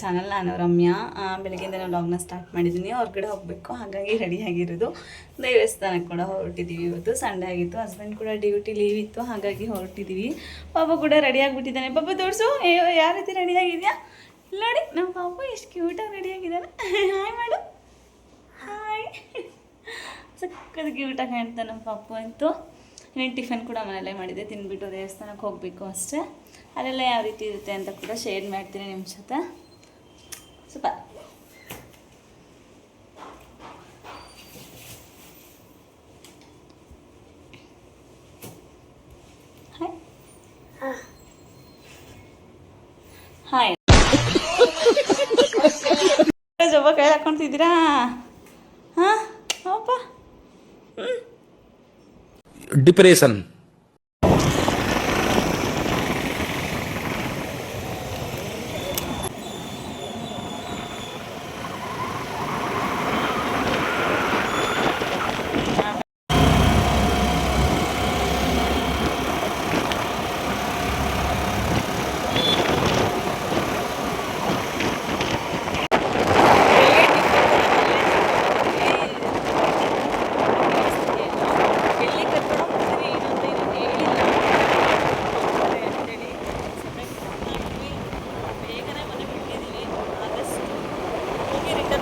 Channel. ನಾನು ರಮ್ಯಾ. ಬೆಳಗ್ಗೆಯಿಂದ ನಾನು ವ್ಲಾಗ್ನ ಸ್ಟಾರ್ಟ್ ಮಾಡಿದ್ದೀನಿ. ಹೊರಗಡೆ ಹೋಗಬೇಕು, ಹಾಗಾಗಿ ರೆಡಿಯಾಗಿರೋದು. ದೇವಸ್ಥಾನಕ್ಕೆ ಕೂಡ ಹೊರಟಿದ್ದೀವಿ. ಇವತ್ತು ಸಂಡೇ ಆಗಿತ್ತು, ಹಸ್ಬೆಂಡ್ ಕೂಡ ಡ್ಯೂಟಿ ಲೀವ್ ಇತ್ತು, ಹಾಗಾಗಿ ಹೊರಟಿದ್ದೀವಿ. ಪಾಪ ಕೂಡ ರೆಡಿಯಾಗಿಬಿಟ್ಟಿದ್ದಾನೆ. ಪಾಪ ತೋರಿಸು, ಯಾವ ರೀತಿ ರೆಡಿಯಾಗಿದೆಯಾ ನೋಡಿ. ನಮ್ಮ ಪಾಪ ಎಷ್ಟು ಕ್ಯೂಟಾಗಿ ರೆಡಿಯಾಗಿದ್ದಾನೆ. ಹಾಯ್ ಮಾಡು, ಹಾಯ್. ಸಕ್ಕದ ಕ್ಯೂಟಾಗಿ ಕಾಣ್ತಾನೆ ನಮ್ಮ ಪಾಪು ಅಂತೂ. ಇನ್ನೇನು ಟಿಫನ್ ಕೂಡ ಮನೆಯಲ್ಲೇ ಮಾಡಿದ್ದೆ, ತಿಂದ್ಬಿಟ್ಟು ದೇವಸ್ಥಾನಕ್ಕೆ ಹೋಗಬೇಕು ಅಷ್ಟೇ. ಅಲ್ಲೆಲ್ಲ ಯಾವ ರೀತಿ ಇರುತ್ತೆ ಅಂತ ಕೂಡ ಶೇರ್ ಮಾಡ್ತೀನಿ ನಿಮ್ಮ ಜೊತೆ. ಸೂಪರ್. Hi hi. ಜೊಬ್ಬ ಕೈ ಹಾಕ್ಕೊತಿದ್ದೀರಾ? ಹಾಂ ಅಪ್ಪ. ಡಿಪ್ರೆಷನ್.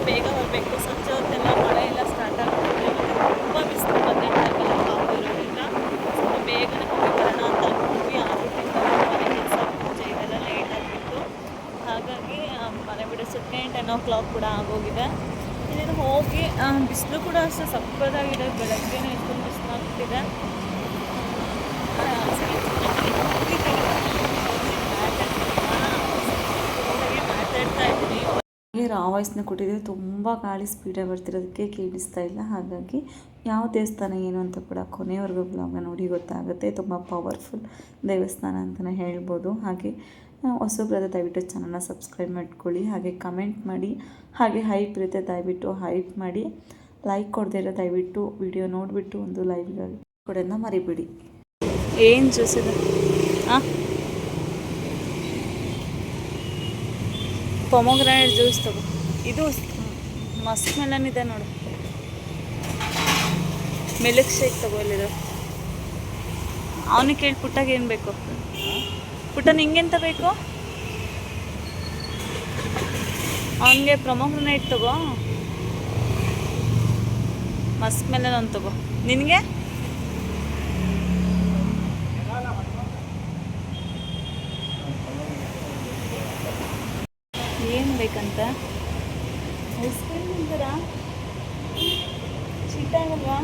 ಬೇಗ ಹೋಗಬೇಕು. ಸಂಜೆ ಹೊತ್ತೆಲ್ಲ ಮಳೆ ಎಲ್ಲ ಸ್ಟಾರ್ಟ್ ಆಗ್ತದೆ, ತುಂಬ ಬಿಸಿಲು ಬಂದಿದ್ದಾಗಲ್ಲ ಕಾಪು ಇರೋದ್ರಿಂದ ಸ್ವಲ್ಪ ಬೇಗನೆ ಹೋಗ್ಬೇಕಲ್ಲ ಅಂತ ಅಂದ್ಕೊಂಡ್ವಿ. ಆಗ್ಬಿಟ್ಟಿಂದ ಮನೆ ಕೆಲಸ ಪೂಜೆ ಇದೆಲ್ಲ ಲೇಟ್ ಆಗಿಬಿಟ್ಟು, ಹಾಗಾಗಿ ಮನೆ ಬಿಡಿಸೋದಕ್ಕೆ 10 o'clock ಕೂಡ ಆಗೋಗಿದೆ. ಇನ್ನೇನು ಹೋಗಿ ಬಿಸಿಲು ಕೂಡ ಅಷ್ಟೇ ಸಕ್ಕದಾಗಿದೆ. ಬೆಳಗ್ಗೆನೇ ಎಷ್ಟೊಂದು ಬಿಸಿಲು ಆಗ್ತಿದೆ. ಮಾತಾಡ್ತಾ ಇದ್ದೀನಿ. ರಾ ವಾಯ್ಸ್ನ ಕೊಟ್ಟಿದ್ದೀವಿ. ತುಂಬ ಗಾಳಿ ಸ್ಪೀಡಾಗಿ ಬರ್ತಿರೋದಕ್ಕೆ ಕೇಳಿಸ್ತಾ ಇಲ್ಲ. ಹಾಗಾಗಿ ಯಾವ ದೇವಸ್ಥಾನ ಏನು ಅಂತ ಕೂಡ ಕೊನೆಯವರೆಗೂ ಬ್ಲಾಗ್ನ ನೋಡಿ ಗೊತ್ತಾಗುತ್ತೆ. ತುಂಬ ಪವರ್ಫುಲ್ ದೇವಸ್ಥಾನ ಅಂತಲೇ ಹೇಳ್ಬೋದು. ಹಾಗೆ ಹೊಸಬ್ರಾದ ದಯವಿಟ್ಟು ಚಾನಲ್ನ ಸಬ್ಸ್ಕ್ರೈಬ್ ಮಾಡ್ಕೊಳ್ಳಿ, ಹಾಗೆ ಕಮೆಂಟ್ ಮಾಡಿ, ಹಾಗೆ ಹೈಪ್ ಇರುತ್ತೆ ದಯವಿಟ್ಟು ಹೈಪ್ ಮಾಡಿ. ಲೈಕ್ ಕೊಡದೇ ಇರೋ ದಯವಿಟ್ಟು ವಿಡಿಯೋ ನೋಡಿಬಿಟ್ಟು ಒಂದು ಲೈಕ್ ಕೊಡೋದನ್ನ ಮರಿಬೇಡಿ. ಏನು ಜ್ಯೂಸ್ ಇದೆ? ಹಾಂ, ಪೊಮೊಗ್ರಾನೇಟ್ ಜ್ಯೂಸ್ ತಗೋ. ಇದು ಮಸ್ಕ್ ಮೆಲನ್ ಇದೆ ನೋಡು. ಮಿಲ್ಕ್ ಶೇಕ್ ತಗೋ. ಇಲ್ಲಿದು ಅವನಿಗೆ ಕೇಳಿ ಪುಟ್ಟಾಗ ಏನು ಬೇಕು? ಪುಟ್ಟ ನಿಂಗೆಂತ ಬೇಕು? ಅವನಿಗೆ ಪೊಮೊಗ್ರಾನೇಟ್ ತಗೋ, ಮಸ್ಕ್ ಮೆಲನ್ ಒಂದು ತಗೋ. ನಿನಗೆ ಏನು ಬೇಕಂತ? ಐಸ್ ಕ್ರೀಮ್ ಅಂತಾರ ಚೀಟಾಗಲ್ವಾ?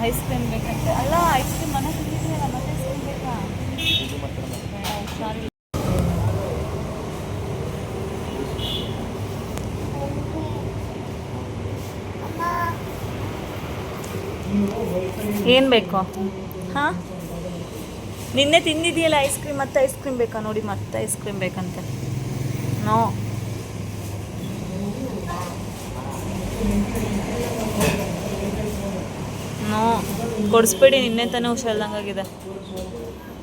ಐಸ್ ಕ್ರೀಮ್ ಬೇಕಂತ. ಅಲ್ಲ, ಐಸ್ ಕ್ರೀಮ್ ಮನೆ ತಿಂದಿದ್ದೀನಲ್ಲ, ಮತ್ತೆ ಐಸ್ ಕ್ರೀಮ್ ಬೇಕಾ? ಹುಷಾರಿಲ್ಲ. ಏನು ಬೇಕು? ಹಾಂ, ನಿನ್ನೆ ತಿಂದಿದೆಯಲ್ಲ ಐಸ್ ಕ್ರೀಮ್, ಮತ್ತೆ ಐಸ್ ಕ್ರೀಮ್ ಬೇಕಾ? ನೋಡಿ, ಮತ್ತೆ ಐಸ್ ಕ್ರೀಮ್ ಬೇಕಂತೆ. ನೋ, ನೋ ಕೊಡಿಸ್ಬೇಡಿ. ನಿನ್ನೆ ತಾನೇ ಹುಷಾರಿಲ್ದಂಗಾಗಿದೆ.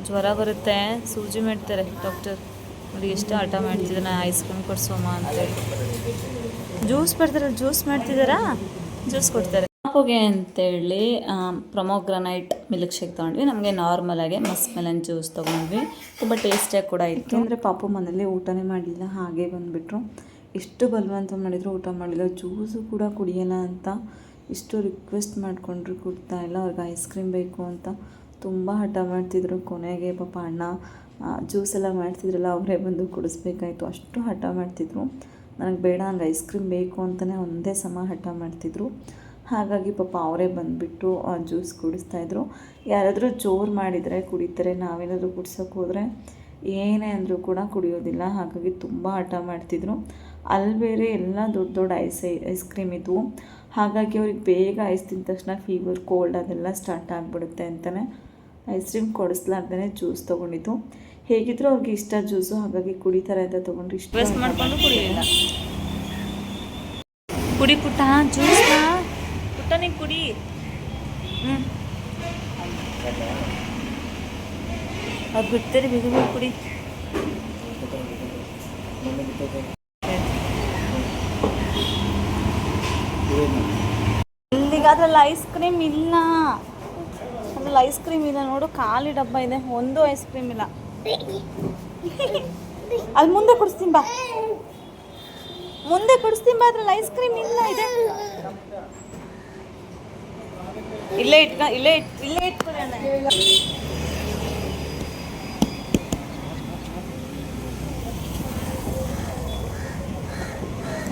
ಜ್ವರ ಬರುತ್ತೆ, ಸೂಜಿ ಮಾಡ್ತಾರೆ ಡಾಕ್ಟರ್. ನೋಡಿ ಎಷ್ಟು ಆಟ ಮಾಡ್ತಿದ್ದಾನೆ, ಐಸ್ ಕ್ರೀಮ್ ಕೊಡಿಸೋಮ್ಮ ಅಂತೇಳಿ. ಜ್ಯೂಸ್ ಬರ್ತಾರೆ, ಜ್ಯೂಸ್ ಮಾಡ್ತಿದ್ದಾರಾ? ಜ್ಯೂಸ್ ಕೊಡ್ತಾರೆ. ಪಾಪುಗೆ ಅಂತೇಳಿ ಪೊಮೊಗ್ರಾನೈಟ್ ಮಿಲ್ಕ್ ಶೇಕ್ ತೊಗೊಂಡ್ವಿ. ನಮಗೆ ನಾರ್ಮಲಾಗಿ ಮಸ್ಕ್ ಮೆಲನ್ ಜ್ಯೂಸ್ ತೊಗೊಂಡ್ವಿ. ತುಂಬ ಟೇಸ್ಟಿಯಾಗಿ ಕೂಡ ಇತ್ತು. ಅಂದರೆ ಪಾಪು ಮನೇಲಿ ಊಟನೇ ಮಾಡಲಿಲ್ಲ, ಹಾಗೆ ಬಂದುಬಿಟ್ರು. ಎಷ್ಟು ಬಲವಂತ ಮಾಡಿದ್ರು ಊಟ ಮಾಡಲಿಲ್ಲ. ಜ್ಯೂಸು ಕೂಡ ಕುಡಿಯೋಣ ಅಂತ ಇಷ್ಟು ರಿಕ್ವೆಸ್ಟ್ ಮಾಡಿಕೊಂಡ್ರು, ಕೊಡ್ತಾ ಇಲ್ಲ. ಅವ್ರಿಗೆ ಐಸ್ ಕ್ರೀಮ್ ಬೇಕು ಅಂತ ತುಂಬ ಹಠ ಮಾಡ್ತಿದ್ರು. ಕೊನೆಗೆ ಪಾಪ ಅಣ್ಣ ಜ್ಯೂಸ್ ಎಲ್ಲ ಮಾಡ್ತಿದ್ರಲ್ಲ, ಅವರೇ ಬಂದು ಕುಡಿಸ್ಬೇಕಾಯ್ತು. ಅಷ್ಟು ಹಠ ಮಾಡ್ತಿದ್ರು. ನನಗೆ ಬೇಡ, ನಂಗೆ ಐಸ್ ಕ್ರೀಮ್ ಬೇಕು ಅಂತಲೇ ಒಂದೇ ಸಮ ಹಠ ಮಾಡ್ತಿದ್ರು. ಹಾಗಾಗಿ ಪಾಪ ಅವರೇ ಬಂದುಬಿಟ್ಟು ಜ್ಯೂಸ್ ಕುಡಿಸ್ತಾಯಿದ್ರು. ಯಾರಾದರೂ ಜೋರು ಮಾಡಿದರೆ ಕುಡಿತಾರೆ, ನಾವೇನಾದರೂ ಕುಡ್ಸೋಕೆ ಹೋದರೆ ಏನೇ ಅಂದರೂ ಕೂಡ ಕುಡಿಯೋದಿಲ್ಲ. ಹಾಗಾಗಿ ತುಂಬ ಹಠ ಮಾಡ್ತಿದ್ರು. ಅಲ್ಲಿ ಬೇರೆ ಎಲ್ಲ ದೊಡ್ಡ ದೊಡ್ಡ ಐಸ್ ಕ್ರೀಮ್ ಇದ್ವು. ಹಾಗಾಗಿ ಅವ್ರಿಗೆ ಬೇಗ ಐಸ್ ತಿಂದ ತಕ್ಷಣ ಫೀವರ್, ಕೋಲ್ಡ್ ಅದೆಲ್ಲ ಸ್ಟಾರ್ಟ್ ಆಗಿಬಿಡುತ್ತೆ ಅಂತಲೇ ಐಸ್ ಕ್ರೀಮ್ ಕೊಡಿಸ್ಲಾರ್ದೇ ಜ್ಯೂಸ್ ತೊಗೊಂಡಿದ್ದು. ಹೇಗಿದ್ರು ಅವ್ರಿಗೆ ಇಷ್ಟ ಜ್ಯೂಸು, ಹಾಗಾಗಿ ಕುಡಿತಾರೆ ಅಂತ ತೊಗೊಂಡ್ರು. ಇಷ್ಟ ಮಾಡ್ಕೊಂಡು ಕುಡಿಯಿಲ್ಲ. ಕುಡಿ ಪುಟ್ಟ ಜ್ಯೂಸ್ನ, ಪುಟ್ಟನಿಗೆ ಕುಡಿ. ಅವ್ರು ಬಿಡ್ತಾರೆ, ಬಿಡು ಕುಡಿ. ಇಲ್ಲಿಗೆ ಅದ್ರಲ್ಲಿ ಐಸ್ ಕ್ರೀಮ್ ಇಲ್ಲ, ಅದ್ರಲ್ಲಿ ಐಸ್ ಕ್ರೀಮ್ ಇಲ್ಲ ನೋಡು, ಖಾಲಿ ಡಬ್ಬ ಇದೆ, ಒಂದು ಐಸ್ ಕ್ರೀಮ್ ಇಲ್ಲ. ಅಲ್ಲಿ ಮುಂದೆ ಕೊಡಿಸ್ತೀನಿ ಬಾ, ಮುಂದೆ ಕೊಡಿಸ್ತೀನಿ ಬಾ, ಅದ್ರಲ್ಲಿ ಐಸ್ ಕ್ರೀಮ್ ಇಲ್ಲ. ಇದೆ ಇಲ್ಲೇ ಇಲ್ಲೇ ಇಟ್ಕೊಳ್ಳಿ ಅಣ್ಣ.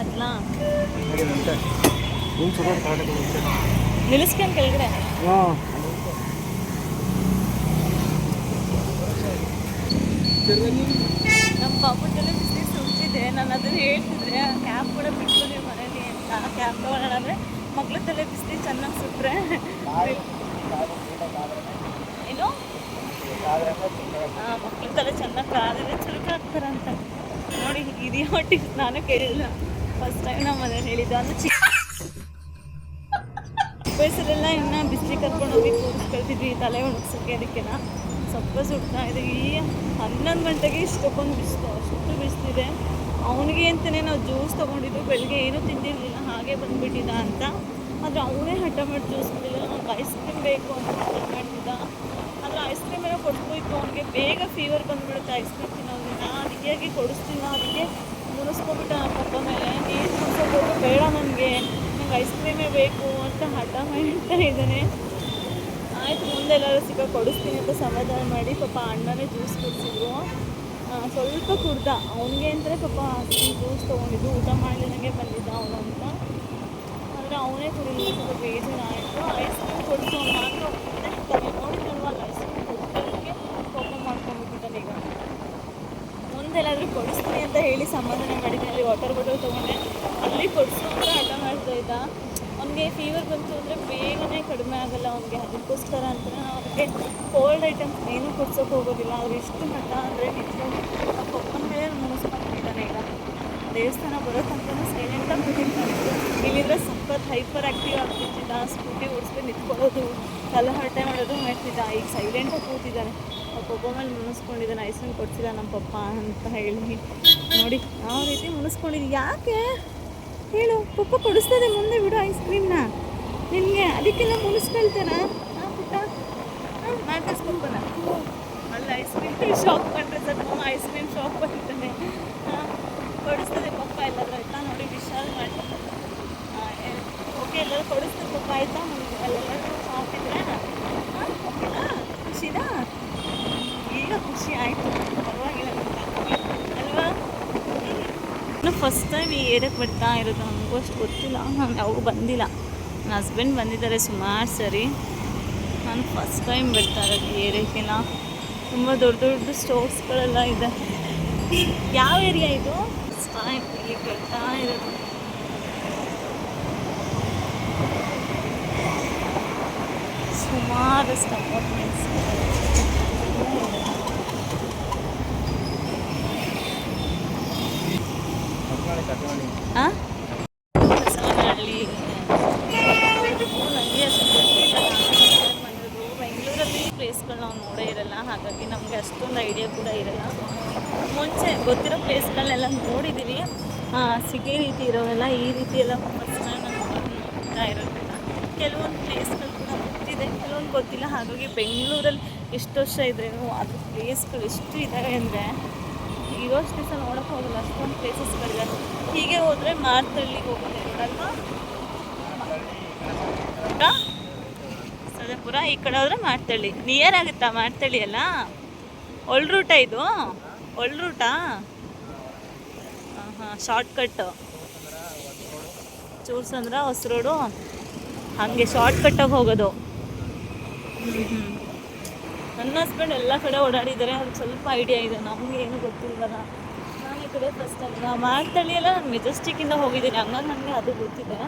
ಅತ್ಲಾ ನಿಲ್ಲಿಸ್ಕೊಂಡು ಕೆಳಗಡೆ. ನಮ್ಮ ಪಾಪುಟ್ಟಲ್ಲೇ ಬಿಸ್ನೆಸ್ ಹುಟ್ಟಿದೆ. ನಾನು ಅದನ್ನು ಹೇಳ್ತಿದ್ರೆ ಕ್ಯಾಬ್ ಕೂಡ ಬಿಟ್ಕೊಂಡು ಮನೇಲಿ ಅಂತ, ಕ್ಯಾಬ್ ತೊಗೊಳ್ಳೋಣ ಅಂದರೆ ಮಕ್ಳ ತಲೆ ಬಿಸಿ ಚೆನ್ನಾಗಿ ಸುಟ್ಟರೆ ಏನು ಮಕ್ಳ ತಲೆ ಚೆನ್ನಾಗಿ ಕಾದರೆ ಚುರುಕು ಹಾಕ್ತಾರಂತ ನೋಡಿ. ಇದೆಯೋ ಟಿಪ್ಸ್ ನಾನು ಕೇಳಿಲ್ಲ, ಫಸ್ಟ್ ಟೈಮ್ ನಮ್ಮ ಮನೇಲಿ ಹೇಳಿದ್ದು. ಅಂದ್ರೆ ಚಿಕ್ಕ ವಯಸ್ಸಲ್ಲೆಲ್ಲ ಇನ್ನು ಬಿಸಿಲಿಗೆ ಕರ್ಕೊಂಡು ಹೋಗಿ ಕೂರಿಸ್ಕೊಳ್ತಿದ್ವಿ ತಲೆ ಒಣಗ್ಸೋಕ್ಕೆ. ಅದಕ್ಕೆನ ಸ್ವಲ್ಪ ಸುಡ್ತಾ ಇದೆ. ಈ 11 ಗಂಟೆಗೆ ಇಷ್ಟಕ್ಕೊಂದು ಬಿಸಿಲು, ಅಷ್ಟು ಬಿಸಿಲಿದೆ. ಅವನಿಗೆ ಅಂತಲೇ ನಾವು ಜ್ಯೂಸ್ ತೊಗೊಂಡಿದ್ದು, ಬೆಳಗ್ಗೆ ಏನೂ ತಿಂದಿರಲಿಲ್ಲ, ಹಾಗೆ ಬಂದುಬಿಟ್ಟಿದ್ದ ಅಂತ. ಆದರೆ ಅವನೇ ಹಠ ಮಾಡಿ ಜ್ಯೂಸ್ ಕುಡಿಲ್ಲ, ನನಗೆ ಐಸ್ ಕ್ರೀಮ್ ಬೇಕು ಅಂತ ಹಠ ಮಾಡ್ತಿದ್ದ. ಆದರೆ ಐಸ್ ಕ್ರೀಮ್ ಏನೋ ಕೊಡ್ಸ್ಬೇಕು, ಅವನಿಗೆ ಬೇಗ ಫೀವರ್ ಬಂದುಬಿಡುತ್ತೆ ಐಸ್ ಕ್ರೀಮ್ ತಿನ್ನೋದ್ರಿಂದ. ಅದಕ್ಕೆ ಕೊಡಿಸ್ತಿಲ್ಲ, ಅದಕ್ಕೆ ಮುನಿಸ್ಕೊಬಿಟ್ಟ ನಮ್ಮ ಪಪ್ಪ ಮೇಲೆ. ನೀರು ಕುಡಿಸೋದು ಬೇಡ, ನನಗೆ ಐಸ್ ಕ್ರೀಮೇ ಬೇಕು ಅಂತ ಹಠ ಮಾಡ್ತಾ ಇದ್ದಾನೆ. ಆಯಿತು, ಮುಂದೆ ಎಲ್ಲರೂ ಸಿಕ್ಕ ಕೊಡಿಸ್ತೀನಿ ಅಂತ ಸಮಾಧಾನ ಮಾಡಿ ಪಾಪ ಅಣ್ಣನೇ ಜ್ಯೂಸ್ ಕುಡಿಸಿದ್ರು. ಸ್ವಲ್ಪ ಕುಡ್ದ, ಅವನಿಗೆ ಅಂದರೆ ಪಾಪ ಜ್ಯೂಸ್ ತೊಗೊಂಡಿದ್ದು, ಊಟ ಮಾಡಲಿದಂಗೆ ಬಂದಿದ್ದ ಅವನು ಅಂತ. ಆದರೆ ಅವನೇ ಕುಡಿಲಿಲ್ಲ, ಸ್ವಲ್ಪ ಬೇಜಾರಾಯಿತು. ಐಸ್ ಕ್ರೀಮ್ ಕೊಡಿಸೋ ಮಾತ್ರ ನೋಡಿದ್ರಲ್ವ, ಅಲ್ಲಿ ಐಸ್ ಕ್ರೀಮ್ ಕೊಡ್ಸೋದಕ್ಕೆ ಕೋಪ ಮಾಡ್ಕೊಂಡ್ಬಿಟ್ಟಿದ್ದಾನೆ. ಈಗ ಮುಂದೆಲ್ಲಾದರೂ ಕೊಡಿಸ್ತೀನಿ ಅಂತ ಹೇಳಿ ಸಮಾಧಾನ ಮಾಡಿದ್ದೀನಿ. ಅಲ್ಲಿ ವಾಟರ್ ಬಾಟಲ್ ತೊಗೊಂಡೆ, ಅಲ್ಲಿ ಕೊಡಿಸು ಅಂತ ಹಠ ಮಾಡ್ತಾಯಿದ್ದ. ಅವನಿಗೆ ಫೀವರ್ ಬಂತು ಅಂದರೆ ಬೇಗನೆ ಕಡಿಮೆ ಆಗೋಲ್ಲ ಅವನಿಗೆ. ಅದಕ್ಕೋಸ್ಕರ ಅಂತ ನಾವು ಅವನಿಗೆ ಕೋಲ್ಡ್ ಐಟಮ್ಸ್ ಏನೂ ಕೊಡ್ಸೋಕೆ ಹೋಗೋದಿಲ್ಲ. ಅವ್ರು ಎಷ್ಟು ಹಠ ಅಂದರೆ ನಿಂತ್ಕೊಂಡು ಆ ಪಪ್ಪನ ಮೇಲೆ ಮುನಿಸ್ಕೊಂಡಿದ್ದಾನೆ. ಈಗ ದೇವಸ್ಥಾನ ಬರೋ ತನಕ ಸೈಲೆಂಟಾಗಿ ಬಿಟ್ಟಿರ್ತಾನೆ. ಇಲ್ಲಿದ್ರೆ ಸಖತ್ ಹೈಪರ್ ಆ್ಯಕ್ಟಿವ್ ಆಗ್ತಿದ್ದ, ಸ್ಕೂಟಿ ಓಡಿಸ್ಕೊಂಡು ನಿಂತ್ಕೊಳ್ಳೋದು, ಹರಟೆ ಮಾಡೋದು ಮಾಡ್ತಿದ್ದ. ಈಗ ಸೈಲೆಂಟಾಗಿ ಕೂತಿದ್ದಾನೆ. ಆ ಪಪ್ಪ ಮೇಲೆ ಮುನಿಸ್ಕೊಂಡಿದ್ದಾನೆ. ಐಸ್ ಕ್ರೀಮ್ ಕೊಡ್ಸಿಲ್ಲ ನಮ್ಮ ಪಪ್ಪ ಅಂತ ಹೇಳಿ ನೋಡಿ ಯಾವ ರೀತಿ ಮುನಿಸ್ಕೊಂಡಿದ್ದು. ಯಾಕೆ ಹೇಳು, ಪಪ್ಪ ಕೊಡಿಸ್ತದೆ, ಮುಂದೆ ಬಿಡು ಐಸ್ ಕ್ರೀಮ್ನ ನಿನಗೆ. ಅದಕ್ಕೆಲ್ಲ ಮುನಿಸ್ಕೊಳ್ತಾನೆ ಪುಟ್ಟ. ಮಾತಾಡ್ಸ್ಕೊಪ್ಪನ ಅಲ್ಲಿ ಐಸ್ ಕ್ರೀಮ್ ಶಾಪ್ ಕಂಡ್ರೆ ಸರ್ ಐಸ್ ಕ್ರೀಮ್ ಶಾಪ್ ಬಂದಿದ್ದಾನೆ. ಕೊಡಿಸ್ತದೆ ಪಪ್ಪ ಎಲ್ಲಾದ್ರೂ ಆಯಿತಾ ನೋಡಿ, ವಿಶಾಲ್ ಮಾಡಿ ಓಕೆ ಎಲ್ಲರೂ ಕೊಡಿಸ್ತದೆ ಪಪ್ಪ ಆಯಿತಾ. ಅಲ್ಲೆಲ್ಲರೂ ಶಾಪ್ ಇದ್ರೆ ಓಕೆನಾ, ಖುಷಿನಾ? ಈಗ ಖುಷಿ ಆಯಿತು, ಪರವಾಗಿಲ್ಲ ಅಲ್ವಾ. ನಾನು ಫಸ್ಟ್ ಟೈಮ್ ಈ ಏರಿಯಾಕ್ಕೆ ಬರ್ತಾ ಇರೋದು, ನನಗೂ ಅಷ್ಟು ಗೊತ್ತಿಲ್ಲ, ನಾನು ಯಾವಾಗೂ ಬಂದಿಲ್ಲ. ನನ್ನ ಹಸ್ಬೆಂಡ್ ಬಂದಿದ್ದಾರೆ ಸುಮಾರು ಸರಿ, ನಾನು ಫಸ್ಟ್ ಟೈಮ್ ಬರ್ತಾ ಇರೋದು ಈ ಏರಿಯಾಕ್ಕೆಲ್ಲ. ತುಂಬ ದೊಡ್ಡ ದೊಡ್ಡ ಸ್ಟೋರ್ಸ್ಗಳೆಲ್ಲ ಇದೆ. ಯಾವ ಏರಿಯಾ ಇದು? ಫಸ್ಟ್ ಟೈಮ್ ಇಲ್ಲಿ ಬರ್ತಾ ಇರೋದು. ಸುಮಾರಷ್ಟು ಅಪಾರ್ಟ್ಮೆಂಟ್ಸ್ ಹಸವನಹಳ್ಳಿ. ನನಗೆ ಅಷ್ಟು ಗೊತ್ತಿಲ್ಲ, ಬೆಂಗಳೂರಲ್ಲಿ ಪ್ಲೇಸ್ಗಳು ನಾವು ನೋಡೇ ಇರಲ್ಲ, ಹಾಗಾಗಿ ನಮಗೆ ಅಷ್ಟೊಂದು ಐಡಿಯಾ ಕೂಡ ಇರಲ್ಲ. ಮುಂಚೆ ಗೊತ್ತಿರೋ ಪ್ಲೇಸ್ಗಳನ್ನೆಲ್ಲ ನೋಡಿದ್ದೀವಿ, ಸಿಗೇ ರೀತಿ ಇರೋವೆಲ್ಲ ಈ ರೀತಿ ಎಲ್ಲ ಫಸ್ಟ್ ಟೈಮ್ ನಾನು ನೋಡ್ತಾ ಇರೋದಿಲ್ಲ. ಕೆಲವೊಂದು ಪ್ಲೇಸ್ಗಳು ಕೂಡ ಗೊತ್ತಿದೆ, ಕೆಲವೊಂದು ಗೊತ್ತಿಲ್ಲ. ಹಾಗಾಗಿ ಬೆಂಗಳೂರಲ್ಲಿ ಎಷ್ಟು ವರ್ಷ ಇದ್ರೇನು ಅದು ಪ್ಲೇಸ್ಗಳು ಎಷ್ಟು ಇದ್ದಾವೆ ಅಂದರೆ ಇರೋಷ್ಟು ದಿವಸ ನೋಡೋಕೆ ಹೋಗಲ್ಲ, ಅಷ್ಟೊಂದು ಪ್ಲೇಸಸ್ಗಳಿದೆ. ಹೀಗೆ ಹೋದರೆ ಮಾರ್ತಳ್ಳಿಗೆ ಹೋಗೋದು ನೋಡಲ್ವಾ, ಸದಾಪುರ. ಈ ಕಡೆ ಹೋದರೆ ಮಾರ್ತಳ್ಳಿ ನಿಯರ್ ಆಗುತ್ತಾ? ಮಾರ್ತಳ್ಳಿ ಅಲ್ಲ, ಒಳ್ಳೆ ರೂಟಾ ಇದು? ಒಳ್ಳೆ ರೂಟಾ? ಹಾಂ ಶಾರ್ಟ್ಕಟ್ಟು. ಚೂರ್ಸಂದ್ರ ಹೊಸ ರೋಡು, ಹಾಗೆ ಶಾರ್ಟ್ಕಟ್ಟಾಗಿ ಹೋಗೋದು. ನನ್ನ ಹಸ್ಬೆಂಡ್ ಎಲ್ಲ ಕಡೆ ಓಡಾಡಿದ್ದಾರೆ, ಅದಕ್ಕೆ ಸ್ವಲ್ಪ ಐಡಿಯಾ ಇದೆ, ನಮಗೆ ಏನು ಗೊತ್ತಿಲ್ವಲ್ಲ. ನಾನು ಈ ಕಡೆ ಫಸ್ಟ್ ಅಲ್ಲ. ಮಾರ್ತಳ್ಳಿ ಎಲ್ಲ ನಾನು ಮೆಜೆಸ್ಟಿಕ್ಕಿಂದ ಹೋಗಿದ್ದೀನಿ, ಹಂಗಾಗಿ ನನಗೆ ಅದು ಗೊತ್ತಿದೆ,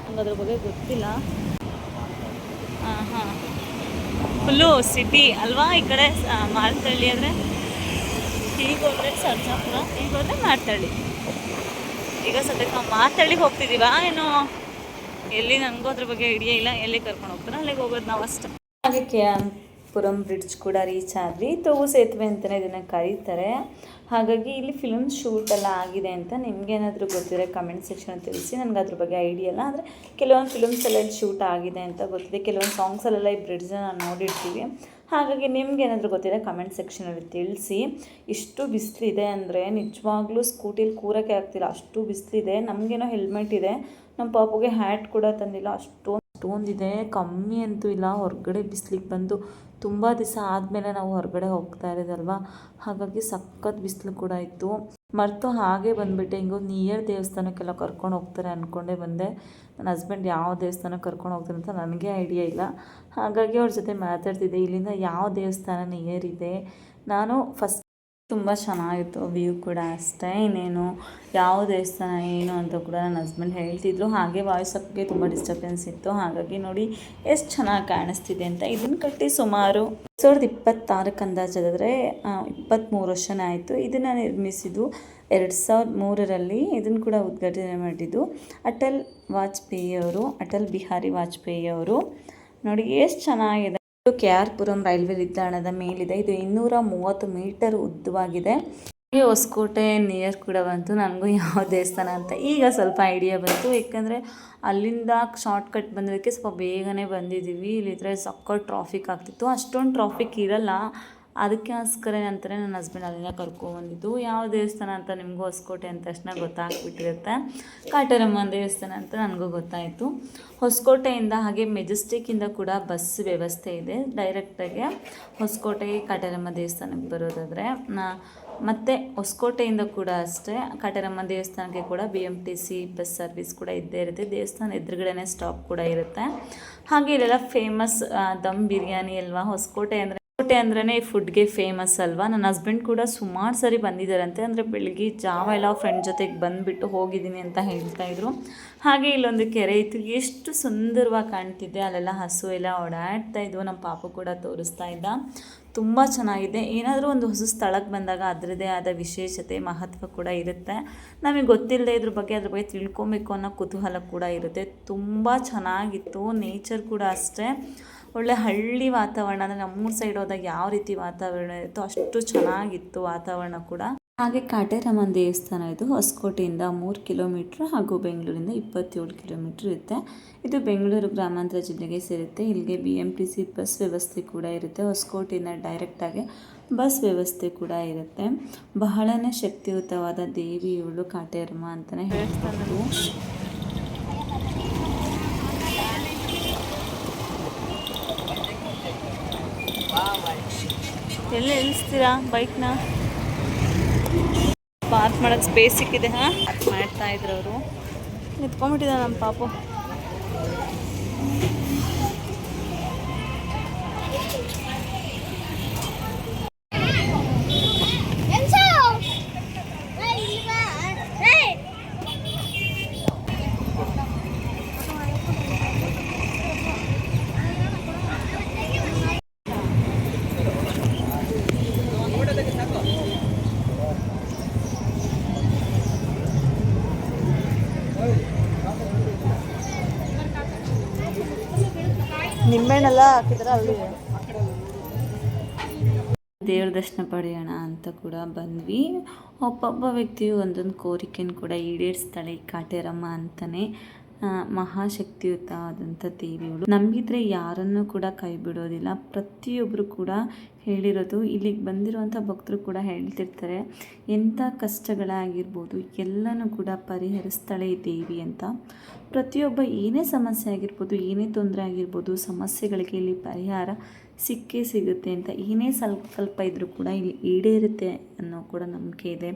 ನಂಗೆ ಅದ್ರ ಬಗ್ಗೆ ಗೊತ್ತಿಲ್ಲ. ಹಾಂ ಫುಲ್ಲು ಸಿಟಿ ಅಲ್ವಾ ಈ ಕಡೆ ಮಾರ್ತಳ್ಳಿ. ಅಂದರೆ ಹೀಗೆ ಹೋದರೆ ಸರ್ಜಾಪುರ, ಈಗ ಹೋದರೆ ಮಾರ್ತಳ್ಳಿ. ಈಗ ಸದ್ಯಕ್ಕೆ ನಾವು ಮಾರ್ತಳ್ಳಿಗೆ ಹೋಗ್ತಿದ್ದೀವ ಏನೋ, ಎಲ್ಲಿ ನನಗೂ ಅದ್ರ ಬಗ್ಗೆ ಐಡಿಯಾ ಇಲ್ಲ. ಎಲ್ಲಿ ಕರ್ಕೊಂಡು ಹೋಗ್ತಾರೆ ಅಲ್ಲಿಗೆ ಹೋಗೋದು ನಾವು ಅಷ್ಟೇ. ಅದಕ್ಕೆ ಪುರಂ ಬ್ರಿಡ್ಜ್ ಕೂಡ ರೀಚ್ ಆದ್ವಿ. ತೂಗು ಸೇತುವೆ ಅಂತಲೇ ಇದನ್ನು ಕರೀತಾರೆ. ಹಾಗಾಗಿ ಇಲ್ಲಿ ಫಿಲ್ಮ್ ಶೂಟ್ ಎಲ್ಲ ಆಗಿದೆ ಅಂತ ನಿಮ್ಗೇನಾದರೂ ಗೊತ್ತಿದ್ರೆ ಕಮೆಂಟ್ ಸೆಕ್ಷನ್ ತಿಳಿಸಿ. ನನಗೆ ಅದ್ರ ಬಗ್ಗೆ ಐಡಿಯಾ ಇಲ್ಲ, ಆದರೆ ಕೆಲವೊಂದು ಫಿಲ್ಮ್ಸ್ ಎಲ್ಲ ಇಲ್ಲಿ ಶೂಟ್ ಆಗಿದೆ ಅಂತ ಗೊತ್ತಿದೆ. ಕೆಲವೊಂದು ಸಾಂಗ್ಸಲ್ಲೆಲ್ಲ ಈ ಬ್ರಿಡ್ಜ್ನ ನಾವು ನೋಡಿರ್ತೀವಿ. ಹಾಗಾಗಿ ನಿಮ್ಗೇನಾದರೂ ಗೊತ್ತಿದೆ ಕಮೆಂಟ್ ಸೆಕ್ಷನಲ್ಲಿ ತಿಳಿಸಿ. ಇಷ್ಟು ಬಿಸಿಲಿದೆ ಅಂದರೆ ನಿಜವಾಗ್ಲೂ ಸ್ಕೂಟಿಲಿ ಕೂರೋಕ್ಕೆ ಆಗ್ತಿಲ್ಲ, ಅಷ್ಟು ಬಿಸಿಲಿದೆ. ನಮಗೇನೋ ಹೆಲ್ಮೆಟ್ ಇದೆ, ನಮ್ಮ ಪಾಪುಗೆ ಹ್ಯಾಟ್ ಕೂಡ ತಂದಿಲ್ಲ. ಅಷ್ಟೊಂದಿದೆ, ಕಮ್ಮಿ ಅಂತೂ ಇಲ್ಲ. ಹೊರಗಡೆ ಬಿಸಿಲಿಗೆ ಬಂದು ತುಂಬ ದಿವಸ ಆದಮೇಲೆ ನಾವು ಹೊರಗಡೆ ಹೋಗ್ತಾ ಇರೋದಲ್ವ, ಹಾಗಾಗಿ ಸಖತ್ ಬಿಸಿಲು ಕೂಡ ಇತ್ತು. ಮರೆತು ಹಾಗೆ ಬಂದುಬಿಟ್ಟೆ. ಹಿಂಗೋ ನಿಯರ್ ದೇವಸ್ಥಾನಕ್ಕೆಲ್ಲ ಕರ್ಕೊಂಡು ಹೋಗ್ತಾರೆ ಅಂದ್ಕೊಂಡೇ ಬಂದೆ. ನನ್ನ ಹಸ್ಬೆಂಡ್ ಯಾವ ದೇವಸ್ಥಾನಕ್ಕೆ ಕರ್ಕೊಂಡು ಹೋಗ್ತಾರೆ ಅಂತ ನನಗೆ ಐಡಿಯಾ ಇಲ್ಲ. ಹಾಗಾಗಿ ಅವ್ರ ಜೊತೆ ಮಾತಾಡ್ತಿದ್ದೆ, ಇಲ್ಲಿಂದ ಯಾವ ದೇವಸ್ಥಾನ ನಿಯರ್ ಇದೆ. ನಾನು ಫಸ್ಟ್ ತುಂಬ ಚೆನ್ನಾಗಿತ್ತು ವ್ಯೂ ಕೂಡ ಅಷ್ಟೇ. ಇನ್ನೇನು ಯಾವ ದೇವಸ್ಥಾನ ಏನು ಅಂತ ಕೂಡ ನನ್ನ ಹಸ್ಬೆಂಡ್ ಹೇಳ್ತಿದ್ರು. ಹಾಗೆ ವಾಯ್ಸ್ ಅಪ್ಗೆ ತುಂಬ ಡಿಸ್ಟರ್ಬೆನ್ಸ್ ಇತ್ತು. ಹಾಗಾಗಿ ನೋಡಿ ಎಷ್ಟು ಚೆನ್ನಾಗಿ ಕಾಣಿಸ್ತಿದೆ ಅಂತ. ಇದನ್ನು ಕಟ್ಟಿ ಸುಮಾರು 2026 ಅಂದಾಜಾದರೆ 23 ವರ್ಷನೇ ಆಯಿತು. ಇದನ್ನು ನಿರ್ಮಿಸಿದ್ದು 2003ರಲ್ಲಿ. ಇದನ್ನು ಕೂಡ ಉದ್ಘಾಟನೆ ಮಾಡಿದ್ದು ಅಟಲ್ ಬಿಹಾರಿ ವಾಜಪೇಯಿ ಅವರು. ನೋಡಿ ಎಷ್ಟು ಚೆನ್ನಾಗಿದೆ. ಇದು KR ಪುರಂ ರೈಲ್ವೆ ನಿಲ್ದಾಣದ ಮೇಲಿದೆ. ಇದು 230 ಮೀಟರ್ ಉದ್ದವಾಗಿದೆ. ಈ ಹೊಸಕೋಟೆ ನಿಯರ್ ಕೂಡ ಬಂತು. ನನಗೂ ಯಾವ ದೇವಸ್ಥಾನ ಅಂತ ಈಗ ಸ್ವಲ್ಪ ಐಡಿಯಾ ಬಂತು, ಏಕೆಂದರೆ ಅಲ್ಲಿಂದ ಶಾರ್ಟ್ಕಟ್ ಬಂದಿದ್ದಕ್ಕೆ ಸ್ವಲ್ಪ ಬೇಗನೆ ಬಂದಿದ್ದೀವಿ. ಇಲ್ಲಿದ್ರೆ ಸಕ್ಕತ್ ಟ್ರಾಫಿಕ್ ಆಗ್ತಿತ್ತು. ಅಷ್ಟೊಂದು ಟ್ರಾಫಿಕ್ ಇರಲ್ಲ, ಅದಕ್ಕೋಸ್ಕರ ಅಂತಾರೆ ನನ್ನ ಹಸ್ಬೆಂಡ್ ಅಲ್ಲಿಂದ ಕರ್ಕೊಬಂದಿದ್ದು. ಯಾವ ದೇವಸ್ಥಾನ ಅಂತ ನಿಮಗೂ ಹೊಸಕೋಟೆ ಅಂದ ತಕ್ಷಣ ಗೊತ್ತಾಗ್ಬಿಟ್ಟಿರುತ್ತೆ. ಕಾಟೇರಮ್ಮನ ದೇವಸ್ಥಾನ ಅಂತ ನನಗೂ ಗೊತ್ತಾಯಿತು. ಹೊಸಕೋಟೆಯಿಂದ ಹಾಗೆ ಮೆಜೆಸ್ಟಿಕ್ಕಿಂದ ಕೂಡ ಬಸ್ ವ್ಯವಸ್ಥೆ ಇದೆ ಡೈರೆಕ್ಟಾಗಿ ಹೊಸಕೋಟೆಗೆ ಕಾಟೇರಮ್ಮ ದೇವಸ್ಥಾನಕ್ಕೆ ಬರೋದಾದರೆ. ಮತ್ತು ಹೊಸಕೋಟೆಯಿಂದ ಕೂಡ ಅಷ್ಟೇ ಕಾಟೇರಮ್ಮ ದೇವಸ್ಥಾನಕ್ಕೆ ಕೂಡ BMTC ಬಸ್ ಸರ್ವಿಸ್ ಕೂಡ ಇದ್ದೇ ಇರುತ್ತೆ. ದೇವಸ್ಥಾನ ಎದುರುಗಡೆನೇ ಸ್ಟಾಪ್ ಕೂಡ ಇರುತ್ತೆ. ಹಾಗೆ ಇಲ್ಲೆಲ್ಲ ಫೇಮಸ್ ದಮ್ ಬಿರಿಯಾನಿ ಅಲ್ವಾ. ಹೊಸಕೋಟೆ ಅಂದ್ರೇ ಫುಡ್ಗೆ ಫೇಮಸ್ ಅಲ್ವಾ. ನನ್ನ ಹಸ್ಬೆಂಡ್ ಕೂಡ ಸುಮಾರು ಸರಿ ಬಂದಿದ್ದಾರಂತೆ. ಅಂದರೆ ಬೆಳಗ್ಗೆ ಜಾವ ಎಲ್ಲ ಫ್ರೆಂಡ್ ಜೊತೆಗೆ ಬಂದುಬಿಟ್ಟು ಹೋಗಿದ್ದೀನಿ ಅಂತ ಹೇಳ್ತಾಯಿದ್ರು. ಹಾಗೆ ಇಲ್ಲೊಂದು ಕೆರೆ ಇತ್ತು, ಎಷ್ಟು ಸುಂದರವಾಗಿ ಕಾಣ್ತಿದ್ದೆ. ಅಲ್ಲೆಲ್ಲ ಹಸು ಎಲ್ಲ ಓಡಾಡ್ತಾ ಇದ್ವು. ನಮ್ಮ ಪಾಪು ಕೂಡ ತೋರಿಸ್ತಾ ಇದ್ದ. ತುಂಬ ಚೆನ್ನಾಗಿದೆ. ಏನಾದರೂ ಒಂದು ಹೊಸ ಸ್ಥಳಕ್ಕೆ ಬಂದಾಗ ಅದರದ್ದೇ ಆದ ವಿಶೇಷತೆ ಮಹತ್ವ ಕೂಡ ಇರುತ್ತೆ. ನಮಗೆ ಗೊತ್ತಿಲ್ಲದೆ ಅದ್ರ ಬಗ್ಗೆ ತಿಳ್ಕೊಬೇಕು ಅನ್ನೋ ಕುತೂಹಲ ಕೂಡ ಇರುತ್ತೆ. ತುಂಬ ಚೆನ್ನಾಗಿತ್ತು. ನೇಚರ್ ಕೂಡ ಅಷ್ಟೇ ಒಳ್ಳೆ ಹಳ್ಳಿ ವಾತಾವರಣ. ಅಂದರೆ ನಮ್ಮೂರ ಸೈಡ್ ಹೋದಾಗ ಯಾವ ರೀತಿ ವಾತಾವರಣ ಇರುತ್ತೋ ಅಷ್ಟು ಚೆನ್ನಾಗಿತ್ತು ವಾತಾವರಣ ಕೂಡ. ಹಾಗೆ ಕಾಟೇರಮ್ಮನ ದೇವಸ್ಥಾನ ಇದು ಹೊಸಕೋಟೆಯಿಂದ 3 ಕಿಲೋಮೀಟ್ರ್ ಹಾಗೂ ಬೆಂಗಳೂರಿಂದ 27 ಕಿಲೋಮೀಟ್ರ್ ಇರುತ್ತೆ. ಇದು ಬೆಂಗಳೂರು ಗ್ರಾಮಾಂತರ ಜಿಲ್ಲೆಗೆ ಸೇರುತ್ತೆ. ಇಲ್ಲಿಗೆ BMTC ಬಸ್ ವ್ಯವಸ್ಥೆ ಕೂಡ ಇರುತ್ತೆ. ಹೊಸಕೋಟೆಯಿಂದ ಡೈರೆಕ್ಟಾಗಿ ಬಸ್ ವ್ಯವಸ್ಥೆ ಕೂಡ ಇರುತ್ತೆ. ಬಹಳನೇ ಶಕ್ತಿಯುತವಾದ ದೇವಿಯವಳು ಕಾಟೇರಮ್ಮ ಅಂತಲೇ ಹೇಳ್ಬೋದು. ಎಲ್ಲಿ ಇಳಿಸ್ತೀರಾ ಬೈಕ್ನ? ಪಾರ್ಕ್ ಮಾಡೋಕ್ಕೆ ಸ್ಪೇಸ್ ಸಿಕ್ಕಿದೆ. ಪಾರ್ಕ್ ಮಾಡ್ತಾ ಇದ್ರು ಅವರು. ನಿಂತ್ಕೊಂಡ್ಬಿಟ್ಟಿದ್ದ ನಮ್ಮ ಪಾಪು. ನಿಂಬೆಹಣ್ಣೆಲ್ಲ ಹಾಕಿದ್ರೆ ಅಲ್ಲಿ ದೇವ್ರ ದರ್ಶನ ಪಡೆಯೋಣ ಅಂತ ಕೂಡ ಬಂದ್ವಿ. ಒಬ್ಬೊಬ್ಬ ವ್ಯಕ್ತಿಯು ಒಂದೊಂದು ಕೋರಿಕೆಯನ್ನು ಕೂಡ ಈಡೇರಿಸ್ತಾಳೆ ಈ ಕಾಟೇರಮ್ಮ ಅಂತಲೇ. ಮಹಾಶಕ್ತಿಯುತವಾದಂಥ ದೇವಿಯವಳು. ನಂಬಿದರೆ ಯಾರನ್ನೂ ಕೂಡ ಕೈ ಬಿಡೋದಿಲ್ಲ. ಪ್ರತಿಯೊಬ್ಬರು ಕೂಡ ಹೇಳಿರೋದು, ಇಲ್ಲಿಗೆ ಬಂದಿರುವಂಥ ಭಕ್ತರು ಕೂಡ ಹೇಳ್ತಿರ್ತಾರೆ, ಎಂಥ ಕಷ್ಟಗಳಾಗಿರ್ಬೋದು ಎಲ್ಲನೂ ಕೂಡ ಪರಿಹರಿಸ್ತಾಳೆ ಈ ದೇವಿ ಅಂತ. ಪ್ರತಿಯೊಬ್ಬ ಏನೇ ಸಮಸ್ಯೆ ಆಗಿರ್ಬೋದು, ಏನೇ ತೊಂದರೆ ಆಗಿರ್ಬೋದು, ಸಮಸ್ಯೆಗಳಿಗೆ ಇಲ್ಲಿ ಪರಿಹಾರ ಸಿಕ್ಕೇ ಸಿಗುತ್ತೆ ಅಂತ. ಏನೇ ಸಂಕಲ್ಪ ಇದ್ದರೂ ಕೂಡ ಇಲ್ಲಿ ಈಡೇರುತ್ತೆ ಅನ್ನೋ ಕೂಡ ನಂಬಿಕೆ ಇದೆ.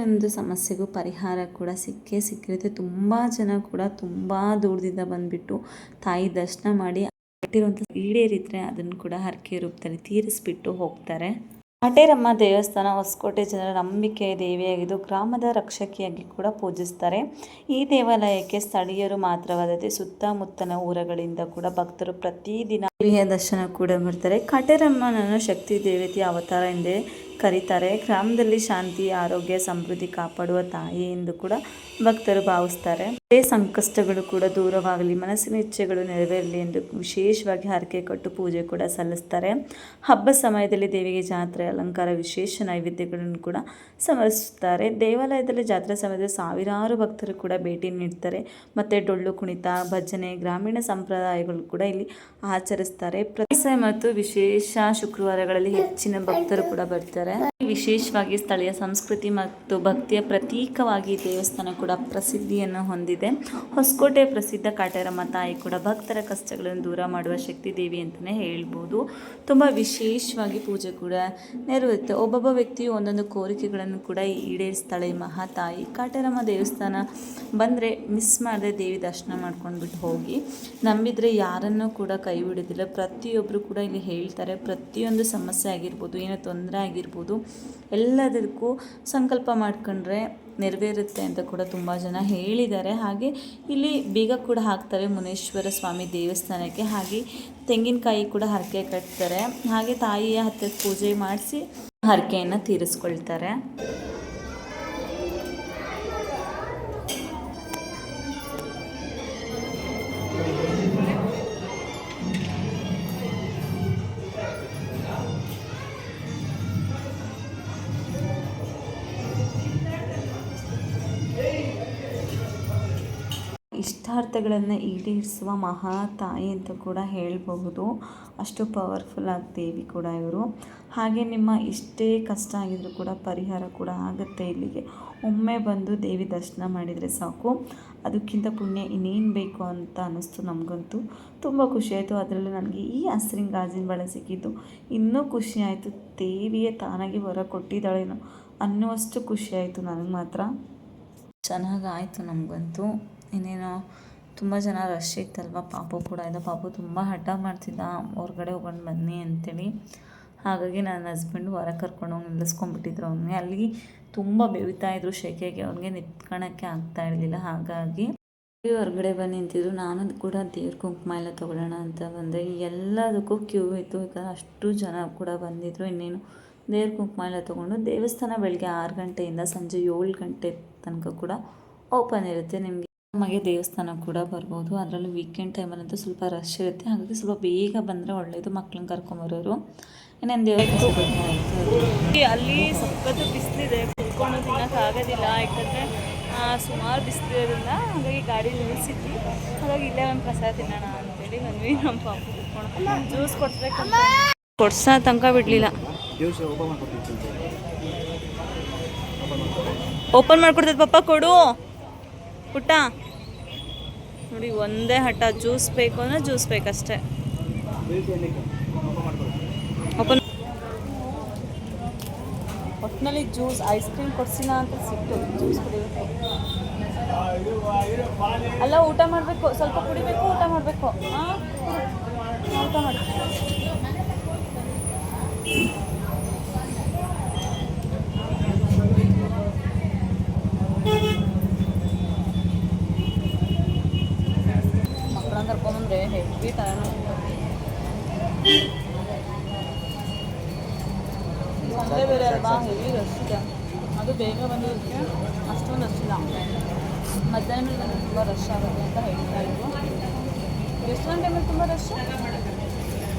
ಒಂದು ಸಮಸ್ಯೆಗೂ ಪರಿಹಾರ ಕೂಡ ಸಿಕ್ಕಿರುತ್ತೆ. ತುಂಬ ಜನ ಕೂಡ ತುಂಬ ದೂರದಿಂದ ಬಂದುಬಿಟ್ಟು ತಾಯಿ ದರ್ಶನ ಮಾಡಿ ಕಟ್ಟಿರುವಂಥ ಈಡೇರಿದ್ರೆ ಅದನ್ನು ಕೂಡ ಹರಕೆ ರೂಪದಲ್ಲಿ ತೀರಿಸ್ಬಿಟ್ಟು ಹೋಗ್ತಾರೆ. ಕಾಟೇರಮ್ಮ ದೇವಸ್ಥಾನ ಹೊಸಕೋಟೆ ಜನರ ನಂಬಿಕೆಯ ದೇವಿಯಾಗಿದ್ದು ಗ್ರಾಮದ ರಕ್ಷಕಿಯಾಗಿ ಕೂಡ ಪೂಜಿಸ್ತಾರೆ. ಈ ದೇವಾಲಯಕ್ಕೆ ಸ್ಥಳೀಯರು ಮಾತ್ರವಲ್ಲದೆ ಸುತ್ತಮುತ್ತಲ ಊರುಗಳಿಂದ ಕೂಡ ಭಕ್ತರು ಪ್ರತಿದಿನ ದೇವಿಯ ದರ್ಶನ ಕೂಡ ಮಾಡ್ತಾರೆ. ಕಾಟೇರಮ್ಮನನ್ನು ಶಕ್ತಿ ದೇವತೆಯ ಅವತಾರ ಎಂದೇ ಕರೀತಾರೆ. ಗ್ರಾಮದಲ್ಲಿ ಶಾಂತಿ, ಆರೋಗ್ಯ, ಸಮೃದ್ಧಿ ಕಾಪಾಡುವ ತಾಯಿ ಎಂದು ಕೂಡ ಭಕ್ತರು ಭಾವಿಸ್ತಾರೆ. ಸಂಕಷ್ಟಗಳು ಕೂಡ ದೂರವಾಗಲಿ, ಮನಸ್ಸಿನ ಇಚ್ಛೆಗಳು ನೆರವೇರಲಿ ಎಂದು ವಿಶೇಷವಾಗಿ ಹರಕೆ ಕಟ್ಟು ಪೂಜೆ ಕೂಡ ಸಲ್ಲಿಸ್ತಾರೆ. ಹಬ್ಬ ಸಮಯದಲ್ಲಿ ದೇವಿಗೆ ಜಾತ್ರೆ ಅಲಂಕಾರ, ವಿಶೇಷ ನೈವೇದ್ಯಗಳನ್ನು ಕೂಡ ಸಮರ್ಪಿಸುತ್ತಾರೆ. ದೇವಾಲಯದಲ್ಲಿ ಜಾತ್ರೆ ಸಮಯದಲ್ಲಿ ಸಾವಿರಾರು ಭಕ್ತರು ಕೂಡ ಭೇಟಿ ನೀಡ್ತಾರೆ. ಮತ್ತು ಡೊಳ್ಳು ಕುಣಿತ, ಭಜನೆ, ಗ್ರಾಮೀಣ ಸಂಪ್ರದಾಯಗಳು ಕೂಡ ಇಲ್ಲಿ ಆಚರಿಸ್ತಾರೆ. ಪ್ರತಿ ಮತ್ತು ವಿಶೇಷ ಶುಕ್ರವಾರಗಳಲ್ಲಿ ಹೆಚ್ಚಿನ ಭಕ್ತರು ಕೂಡ ಬರ್ತಾರೆ. ವಿಶೇಷವಾಗಿ ಸ್ಥಳೀಯ ಸಂಸ್ಕೃತಿ ಮತ್ತು ಭಕ್ತಿಯ ಪ್ರತೀಕವಾಗಿ ದೇವಸ್ಥಾನ ಕೂಡ ಪ್ರಸಿದ್ಧಿಯನ್ನು ಹೊಂದಿದೆ. ಹೊಸಕೋಟೆ ಪ್ರಸಿದ್ಧ ಕಾಟೇರಮ್ಮ ತಾಯಿ ಕೂಡ ಭಕ್ತರ ಕಷ್ಟಗಳನ್ನು ದೂರ ಮಾಡುವ ಶಕ್ತಿ ದೇವಿ ಅಂತಲೇ ಹೇಳ್ಬೋದು. ತುಂಬ ವಿಶೇಷವಾಗಿ ಪೂಜೆ ಕೂಡ ನೆರವೇರುತ್ತೆ. ಒಬ್ಬೊಬ್ಬ ವ್ಯಕ್ತಿಯು ಒಂದೊಂದು ಕೋರಿಕೆಗಳನ್ನು ಕೂಡ ಈಡೇರಿಸ್ತಾಳೆ ಈ ಮಹಾತಾಯಿ. ಕಾಟೇರಮ್ಮ ದೇವಸ್ಥಾನ ಬಂದರೆ ಮಿಸ್ ಮಾಡದೆ ದೇವಿ ದರ್ಶನ ಮಾಡ್ಕೊಂಡ್ಬಿಟ್ಟು ಹೋಗಿ. ನಂಬಿದರೆ ಯಾರನ್ನೂ ಕೂಡ ಕೈ ಬಿಡೋದಿಲ್ಲ. ಪ್ರತಿಯೊಬ್ಬರು ಕೂಡ ಇಲ್ಲಿ ಹೇಳ್ತಾರೆ, ಪ್ರತಿಯೊಂದು ಸಮಸ್ಯೆ ಆಗಿರ್ಬೋದು, ಏನೋ ತೊಂದರೆ ಆಗಿರ್ಬೋದು, ಎಲ್ಲದಕ್ಕೂ ಸಂಕಲ್ಪ ಮಾಡ್ಕೊಂಡ್ರೆ ನೆರವೇರುತ್ತೆ ಅಂತ ಕೂಡ ತುಂಬ ಜನ ಹೇಳಿದ್ದಾರೆ. ಹಾಗೆ ಇಲ್ಲಿ ಬೀಗ ಕೂಡ ಹಾಕ್ತಾರೆ ಮುನೇಶ್ವರ ಸ್ವಾಮಿ ದೇವಸ್ಥಾನಕ್ಕೆ. ಹಾಗೆ ತೆಂಗಿನಕಾಯಿ ಕೂಡ ಹರಕೆ ಕಟ್ತಾರೆ. ಹಾಗೆ ತಾಯಿಯ ಹತ್ತಿರ ಪೂಜೆ ಮಾಡಿಸಿ ಹರಕೆಯನ್ನು ತೀರಿಸ್ಕೊಳ್ತಾರೆ. ಇಷ್ಟಾರ್ಥಗಳನ್ನು ಈಡೇರಿಸುವ ಮಹಾತಾಯಿ ಅಂತ ಕೂಡ ಹೇಳಬಹುದು. ಅಷ್ಟು ಪವರ್ಫುಲ್ ಆದ ದೇವಿ ಕೂಡ ಇವರು. ಹಾಗೆ ನಿಮ್ಮ ಇಷ್ಟೇ ಕಷ್ಟ ಆಗಿದ್ರೂ ಕೂಡ ಪರಿಹಾರ ಕೂಡ ಆಗುತ್ತೆ. ಇಲ್ಲಿಗೆ ಒಮ್ಮೆ ಬಂದು ದೇವಿ ದರ್ಶನ ಮಾಡಿದರೆ ಸಾಕು. ಅದಕ್ಕಿಂತ ಪುಣ್ಯ ಇನ್ನೇನು ಬೇಕು ಅಂತ ಅನ್ನಿಸ್ತು ನಮಗಂತೂ. ತುಂಬ ಖುಷಿಯಾಯಿತು. ಅದರಲ್ಲೂ ನನಗೆ ಈ ಹಸ್ರಿನ ಗಾಜಿನ ಬಳೆ ಸಿಕ್ಕಿದ್ದು ಇನ್ನೂ ಖುಷಿಯಾಯಿತು. ದೇವಿಯೇ ತಾನಾಗಿ ಹೊರ ಕೊಟ್ಟಿದ್ದಾಳೇನೋ ಅನ್ನುವಷ್ಟು ಖುಷಿಯಾಯಿತು ನನಗೆ ಮಾತ್ರ. ಚೆನ್ನಾಗಾಯಿತು ನಮಗಂತೂ. ಇನ್ನೇನೋ ತುಂಬ ಜನ ರಶ್ ಇತ್ತಲ್ವ, ಪಾಪು ಕೂಡ ಇದೆ. ಪಾಪು ತುಂಬ ಹಠ ಮಾಡ್ತಿದ್ದ ಹೊರಗಡೆ ಹೋಗೋಣ ಬನ್ನಿ ಅಂತೇಳಿ. ಹಾಗಾಗಿ ನನ್ನ ಹಸ್ಬೆಂಡು ಹೊರ ಕರ್ಕೊಂಡೋಗಿ ನಿಲ್ಲಿಸ್ಕೊಂಡ್ಬಿಟ್ಟಿದ್ರು ಅವನಿಗೆ. ಅಲ್ಲಿ ತುಂಬ ಬೆವಿತಾಯಿದ್ರು ಶೆಕೆಗೆ, ಅವನಿಗೆ ನಿಂತ್ಕೊಳ್ಳೋಕ್ಕೆ ಆಗ್ತಾ ಇರಲಿಲ್ಲ. ಹಾಗಾಗಿ ಹೊರಗಡೆ ಬಂದು ನಿಂತಿದ್ರು. ನಾನು ಕೂಡ ದೇವ್ರ ಕುಂಕುಮ ಎಲ್ಲ ತೊಗೊಳ್ಳೋಣ ಅಂತ ಬಂದೆ. ಎಲ್ಲದಕ್ಕೂ ಕ್ಯೂ ಇತ್ತು, ಯಾಕಂದರೆ ಅಷ್ಟು ಜನ ಕೂಡ ಬಂದಿದ್ದರು. ಇನ್ನೇನು ದೇವ್ರ ಕುಂಕುಮ ಎಲ್ಲ ತೊಗೊಂಡು ದೇವಸ್ಥಾನ ಬೆಳಗ್ಗೆ 6 ಗಂಟೆಯಿಂದ ಸಂಜೆ 7 ಗಂಟೆ ತನಕ ಕೂಡ ಓಪನ್ ಇರುತ್ತೆ. ನಿಮಗೆ ನಮಗೆ ದೇವಸ್ಥಾನ ಕೂಡ ಬರ್ಬೋದು. ಅದರಲ್ಲೂ ವೀಕೆಂಡ್ ಟೈಮಲ್ಲಂತೂ ಸ್ವಲ್ಪ ರಶ್ ಇರುತ್ತೆ. ಹಾಗಾಗಿ ಸ್ವಲ್ಪ ಬೇಗ ಬಂದರೆ ಒಳ್ಳೆಯದು, ಮಕ್ಳನ್ನ ಕರ್ಕೊಂಬರೋರು. ಇನ್ನೇನು ದೇವಸ್ಥಾನ ಅಲ್ಲಿ ಸಖತ್ತು ಬಿಸಿಲಿದೆ, ಕುತ್ಕೊಂಡು ತಿನ್ನೋಕ್ಕಾಗೋದಿಲ್ಲ. ಯಾಕಂದರೆ ಸುಮಾರು ಬಿಸಿಲಿರೋದ್ರಿಂದ ಹಾಗಾಗಿ ಗಾಡಿ ನಿಲ್ಲಿಸಿದ್ವಿ. ಹಾಗಾಗಿ ಇಲ್ಲೇ ಒಂದು ಪ್ರಸಾದ ತಿನ್ನೋಣ ಅಂತೇಳಿ ಬಂದ್ವಿ. ನಮ್ಮ ಪಾಪ ಕುತ್ಕೊಂಡು ಜ್ಯೂಸ್ ಕೊಡ್ಬೇಕು ಕೊಡ್ಸೋ ತನಕ ಬಿಡಲಿಲ್ಲ. ಓಪನ್ ಮಾಡ್ಕೊಡ್ತದೆ ಪಾಪ, ಕೊಡು ಪುಟ್ಟ. ನೋಡಿ ಒಂದೇ ಹಠ, ಜ್ಯೂಸ್ ಬೇಕು ಅಂದರೆ ಜ್ಯೂಸ್ ಬೇಕಷ್ಟೇ. ಓಪನ್ ಒಟ್ಟಿನಲ್ಲಿ ಜ್ಯೂಸ್, ಐಸ್ ಕ್ರೀಮ್ ಕೊಡ್ಸಿಲ್ಲ ಅಂತ ಸಿಕ್ತು. ಜ್ಯೂಸ್ ಕುಡಿಬೇಕು ಅಲ್ಲ, ಊಟ ಮಾಡಬೇಕು, ಸ್ವಲ್ಪ ಕುಡಿಬೇಕು, ಊಟ ಮಾಡಬೇಕು. ಹಾಂ, ಊಟ ಮಾಡಿ. ಮಕ್ಕಳನ್ನ ಕರ್ಕೊಂಬಂದ್ರೆ ಹೆವಿ ತಲೆನೋವು. ಸಂಜೆ ಬೇರೆ ಅಲ್ವಾ, ಹೆವಿ ರಶ್ ಇದೆ. ಅದು ಬೇಗ ಬಂದಿದ್ದಕ್ಕೆ ಅಷ್ಟೊಂದು ರಶ್ ಇಲ್ಲ. ಮಧ್ಯಾಹ್ನ ನನಗೆ ತುಂಬ ರಶ್ ಆಗುತ್ತೆ ಅಂತ ಹೇಳ್ತಾ ಇದ್ರು. ಎಷ್ಟು ಗಂಟೆ ಮೇಲೆ ತುಂಬ ರಶ್?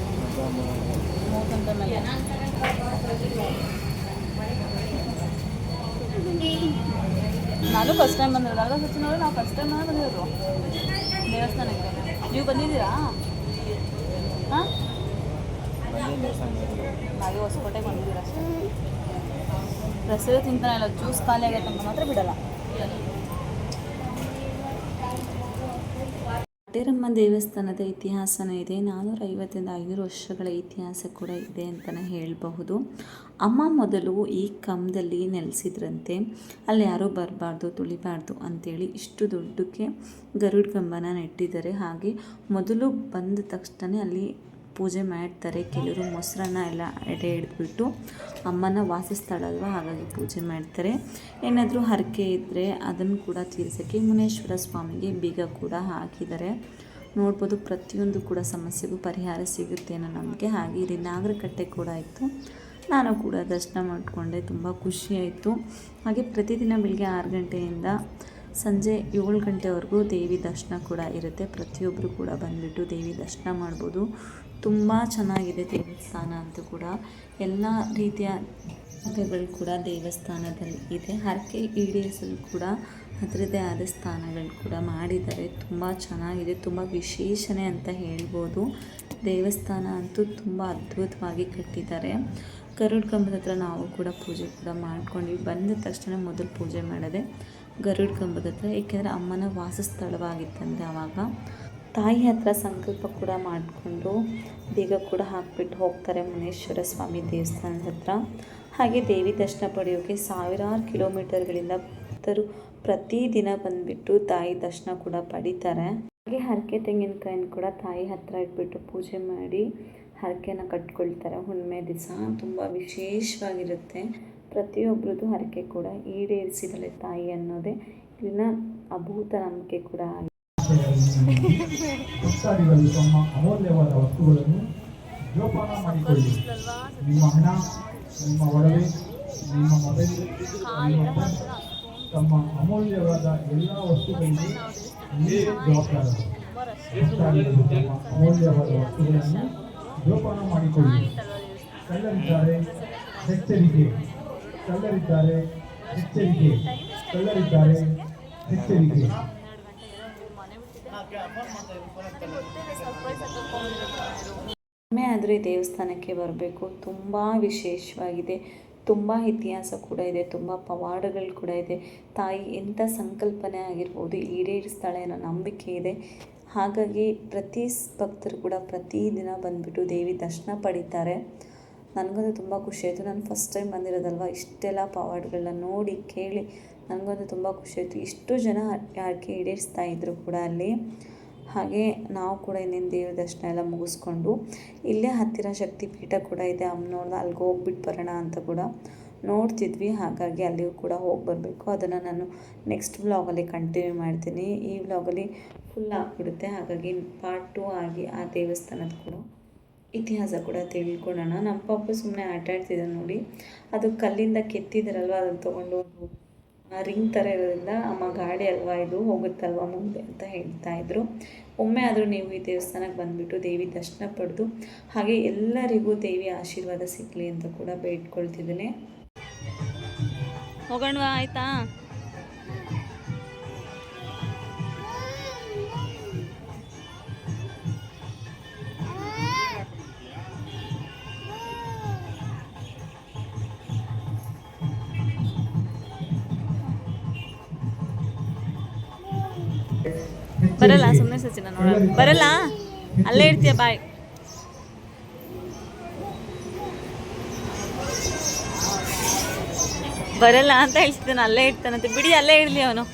3 ಗಂಟೆ ಮೇಲೆ. ನಾನು ಫಸ್ಟ್ ಟೈಮ್ ಬಂದಿರೋದು ಅಲ್ಲ ಸಚಿನವರು. ನಾವು ಫಸ್ಟ್ ಟೈಮ್ ಬಂದಿರೋದು ದೇವಸ್ಥಾನಕ್ಕೆ. ನೀವು ಬಂದಿದ್ದೀರಾ? ಹಾಂ, ಹಾಗೆ ಹೊಸಕೋಟೆಗೆ ಬಂದಿದ್ದೀರಾ ಅಷ್ಟೇ. ಪ್ರಸಾದ ತಿಂತಾನೆ ಇಲ್ಲ, ಜ್ಯೂಸ್ ಖಾಲಿ ಆಗತ್ತೆ ಅಂತ ಮಾತ್ರ ಬಿಡಲ್ಲ. ಕಾಟೇರಮ್ಮ ದೇವಸ್ಥಾನದ ಇತಿಹಾಸನೇ ಇದೆ. 450ರಿಂದ 500 ವರ್ಷಗಳ ಇತಿಹಾಸ ಕೂಡ ಇದೆ ಅಂತಲೇ ಹೇಳಬಹುದು. ಅಮ್ಮ ಮೊದಲು ಈ ಕಂಬದಲ್ಲಿ ನೆಲೆಸಿದ್ರಂತೆ. ಅಲ್ಲಿ ಯಾರೂ ಬರಬಾರ್ದು, ತುಳಿಬಾರ್ದು ಅಂಥೇಳಿ ಇಷ್ಟು ದೊಡ್ಡಕ್ಕೆ ಗರುಡ ಕಂಬನ ನೆಟ್ಟಿದ್ದಾರೆ. ಹಾಗೆ ಮೊದಲು ಬಂದ ತಕ್ಷಣ ಅಲ್ಲಿ ಪೂಜೆ ಮಾಡ್ತಾರೆ. ಕೆಲವರು ಮೊಸರನ್ನ ಎಲ್ಲ ಎಡೆ ಹಿಡಿದ್ಬಿಟ್ಟು, ಅಮ್ಮನ ವಾಸಸ್ಥಳ ಅಲ್ವಾ, ಹಾಗಾಗಿ ಪೂಜೆ ಮಾಡ್ತಾರೆ. ಏನಾದರೂ ಹರಕೆ ಇದ್ದರೆ ಅದನ್ನು ಕೂಡ ತೀರಿಸೋಕ್ಕೆ ಮುನೇಶ್ವರ ಸ್ವಾಮಿಗೆ ಬೀಗ ಕೂಡ ಹಾಕಿದ್ದಾರೆ. ನೋಡ್ಬೋದು, ಪ್ರತಿಯೊಂದು ಕೂಡ ಸಮಸ್ಯೆಗೂ ಪರಿಹಾರ ಸಿಗುತ್ತೆ ಅನ್ನೋ ನಂಬಿಕೆ. ಹಾಗೆ ಇಲ್ಲಿ ನಾಗರಕಟ್ಟೆ ಕೂಡ ಇತ್ತು. ನಾನು ಕೂಡ ದರ್ಶನ ಮಾಡಿಕೊಂಡೆ, ತುಂಬ ಖುಷಿಯಾಯಿತು. ಹಾಗೆ ಪ್ರತಿದಿನ ಬೆಳಗ್ಗೆ 6 ಗಂಟೆಯಿಂದ ಸಂಜೆ 7 ಗಂಟೆವರೆಗೂ ದೇವಿ ದರ್ಶನ ಕೂಡ ಇರುತ್ತೆ. ಪ್ರತಿಯೊಬ್ಬರು ಕೂಡ ಬಂದುಬಿಟ್ಟು ದೇವಿ ದರ್ಶನ ಮಾಡ್ಬೋದು. ತುಂಬ ಚೆನ್ನಾಗಿದೆ ದೇವಸ್ಥಾನ ಅಂತೂ ಕೂಡ. ಎಲ್ಲ ರೀತಿಯ ಗಳು ಕೂಡ ದೇವಸ್ಥಾನದಲ್ಲಿ ಇದೆ. ಹರಕೆ ಈಡೇರಿಸಲು ಕೂಡ ಅದರದ್ದೇ ಆದ ಸ್ಥಾನಗಳು ಕೂಡ ಮಾಡಿದ್ದಾರೆ. ತುಂಬ ಚೆನ್ನಾಗಿದೆ, ತುಂಬ ವಿಶೇಷಣೆ ಅಂತ ಹೇಳ್ಬೋದು. ದೇವಸ್ಥಾನ ಅಂತೂ ತುಂಬ ಅದ್ಭುತವಾಗಿ ಕಟ್ಟಿದ್ದಾರೆ. ಗರುಡ ಕಂಬದ ಹತ್ರ ನಾವು ಕೂಡ ಪೂಜೆ ಕೂಡ ಮಾಡ್ಕೊಂಡ್ವಿ. ಬಂದ ತಕ್ಷಣ ಮೊದಲು ಪೂಜೆ ಮಾಡೋದೆ ಗರುಡ ಕಂಬದ ಹತ್ರ, ಏಕೆಂದರೆ ಅಮ್ಮನ ವಾಸಸ್ಥಳವಾಗಿತ್ತಂತೆ. ಆವಾಗ ತಾಯಿ ಹತ್ರ ಸಂಕಲ್ಪ ಕೂಡ ಮಾಡಿಕೊಂಡು ಬೀಗ ಕೂಡ ಹಾಕಿಬಿಟ್ಟು ಹೋಗ್ತಾರೆ ಮುನೇಶ್ವರ ಸ್ವಾಮಿ ದೇವಸ್ಥಾನದ ಹತ್ರ. ಹಾಗೆ ದೇವಿ ದರ್ಶನ ಪಡೆಯೋಕ್ಕೆ ಸಾವಿರಾರು ಕಿಲೋಮೀಟರ್ಗಳಿಂದ ಭಕ್ತರು ಪ್ರತಿದಿನ ಬಂದುಬಿಟ್ಟು ತಾಯಿ ದರ್ಶನ ಕೂಡ ಪಡಿತಾರೆ. ಹಾಗೆ ಹರಕೆ ತೆಂಗಿನಕಾಯಿನ ಕೂಡ ತಾಯಿ ಹತ್ರ ಇಟ್ಬಿಟ್ಟು ಪೂಜೆ ಮಾಡಿ ಹರಕೆನ ಕಟ್ಕೊಳ್ತಾರೆ. ಹುಣ್ಣಿಮೆ ದಿವಸ ತುಂಬ ವಿಶೇಷವಾಗಿರುತ್ತೆ. ಪ್ರತಿಯೊಬ್ಬರದ್ದು ಹರಕೆ ಕೂಡ ಈಡೇರಿಸಿದಳೆ ತಾಯಿ ಅನ್ನೋದೇ ಇಲ್ಲಿನ ಅಭೂತ ನಂಬಿಕೆ ಕೂಡ ಆಗಿದೆ. ಭಕ್ತಾದಿಗಳು ತಮ್ಮ ಅಮೂಲ್ಯವಾದ ವಸ್ತುಗಳನ್ನು ಜೋಪಾನ ಮಾಡಿಕೊಳ್ಳಿ. ನಿಮ್ಮ ಹಣ, ನಿಮ್ಮ ಒಡವೆ, ನಿಮ್ಮ ಮೊಬೈಲ್, ನಿಮ್ಮ ಪರ್ಸ್, ತಮ್ಮ ಅಮೂಲ್ಯವಾದ ಎಲ್ಲ ವಸ್ತುಗಳಿಗೆ ನೀವೇ ಜವಾಬ್ದಾರರು. ಭಕ್ತಾದಿಗಳು ತಮ್ಮ ಅಮೂಲ್ಯವಾದ ವಸ್ತುಗಳನ್ನು ಜೋಪಾನ ಮಾಡಿಕೊಳ್ಳಿ. ಕಳ್ಳರಿದ್ದಾರೆ, ಎಚ್ಚರಿಕೆ. ಕಳ್ಳರಿದ್ದಾರೆ, ಎಚ್ಚರಿಕೆ. ಕಳ್ಳರಿದ್ದಾರೆ, ಎಚ್ಚರಿಕೆ. ಒಮ್ಮೆ ಆದರೆ ದೇವಸ್ಥಾನಕ್ಕೆ ಬರಬೇಕು. ತುಂಬ ವಿಶೇಷವಾಗಿದೆ, ತುಂಬ ಇತಿಹಾಸ ಕೂಡ ಇದೆ, ತುಂಬ ಪವಾಡಗಳು ಕೂಡ ಇದೆ. ತಾಯಿ ಎಂಥ ಸಂಕಲ್ಪನೆ ಆಗಿರ್ಬೋದು ಈಡೇರಿಸ್ತಾಳೆ ಅನ್ನೋ ನಂಬಿಕೆ ಇದೆ. ಹಾಗಾಗಿ ಪ್ರತಿ ಭಕ್ತರು ಕೂಡ ಪ್ರತಿದಿನ ಬಂದುಬಿಟ್ಟು ದೇವಿ ದರ್ಶನ ಪಡೀತಾರೆ. ನನಗಂತೂ ತುಂಬ ಖುಷಿಯಾಯಿತು. ನಾನು ಫಸ್ಟ್ ಟೈಮ್ ಬಂದಿರೋದಲ್ವ, ಇಷ್ಟೆಲ್ಲ ಪವಾಡಗಳನ್ನ ನೋಡಿ ಕೇಳಿ ನನಗಂತೂ ತುಂಬ ಖುಷಿಯಾಯಿತು. ಇಷ್ಟು ಜನ ಯಾಕೆ ಈಡೇರಿಸ್ತಾ ಇದ್ರು ಕೂಡ ಅಲ್ಲಿ. ಹಾಗೆ ನಾವು ಕೂಡ ಇನ್ನೇನು ದೇವ್ರ ದರ್ಶನ ಎಲ್ಲ ಮುಗಿಸ್ಕೊಂಡು ಇಲ್ಲೇ ಹತ್ತಿರ ಶಕ್ತಿಪೀಠ ಕೂಡ ಇದೆ. ಅಮ್ಮನವ್ರನ್ನ ಅಲ್ಲಿಗೆ ಹೋಗ್ಬಿಟ್ಟು ಬರೋಣ ಅಂತ ಕೂಡ ನೋಡ್ತಿದ್ವಿ. ಹಾಗಾಗಿ ಅಲ್ಲಿಗೂ ಕೂಡ ಹೋಗಿ ಬರಬೇಕು. ಅದನ್ನು ನಾನು ನೆಕ್ಸ್ಟ್ ವ್ಲಾಗಲ್ಲಿ ಕಂಟಿನ್ಯೂ ಮಾಡ್ತೀನಿ. ಈ ವ್ಲಾಗಲ್ಲಿ ಫುಲ್ ಆಗಿಬಿಡುತ್ತೆ. ಹಾಗಾಗಿ ಪಾರ್ಟ್ 2 ಆಗಿ ಆ ದೇವಸ್ಥಾನದ ಕೂಡ ಇತಿಹಾಸ ಕೂಡ ತಿಳ್ಕೊಳ್ಳೋಣ. ನಮ್ಮ ಪಾಪ ಸುಮ್ಮನೆ ಆಟ ಆಡ್ತಿದ್ದ ನೋಡಿ. ಅದು ಕಲ್ಲಿಂದ ಕೆತ್ತಿದಾರಲ್ವ, ಅದನ್ನು ತೊಗೊಂಡು ರಿಂಗ್ ಥರ ಇರೋದ್ರಿಂದ ಅಮ್ಮ ಗಾಡಿ ಅಲ್ವಾ ಇದು ಹೋಗುತ್ತಲ್ವ ಮುಂದೆ ಅಂತ ಹೇಳ್ತಾಯಿದ್ರು. ಒಮ್ಮೆ ಆದರೂ ನೀವು ಈ ದೇವಸ್ಥಾನಕ್ಕೆ ಬಂದುಬಿಟ್ಟು ದೇವಿ ದರ್ಶನ ಪಡೆದು ಹಾಗೆ ಎಲ್ಲರಿಗೂ ದೇವಿ ಆಶೀರ್ವಾದ ಸಿಗಲಿ ಅಂತ ಕೂಡ ಬೇಡ್ಕೊಳ್ತಿದ್ದೀನಿ. ಹೋಗೋಣವಾ, ಆಯಿತಾ? ಬರಲ್ಲ, ಸುಮ್ಮನೆ ಸಚಿನ ನೋಡ ಬರಲ್ಲ, ಅಲ್ಲೇ ಇರ್ತೀಯ, ಬಾಯ್. ಬರಲ್ಲ ಅಂತ ಹೇಳ್ತಿದ್ದಾನೆ, ಅಲ್ಲೇ ಇರ್ತಾನಂತೆ. ಬಿಡಿ, ಅಲ್ಲೇ ಇರಲಿ ಅವನು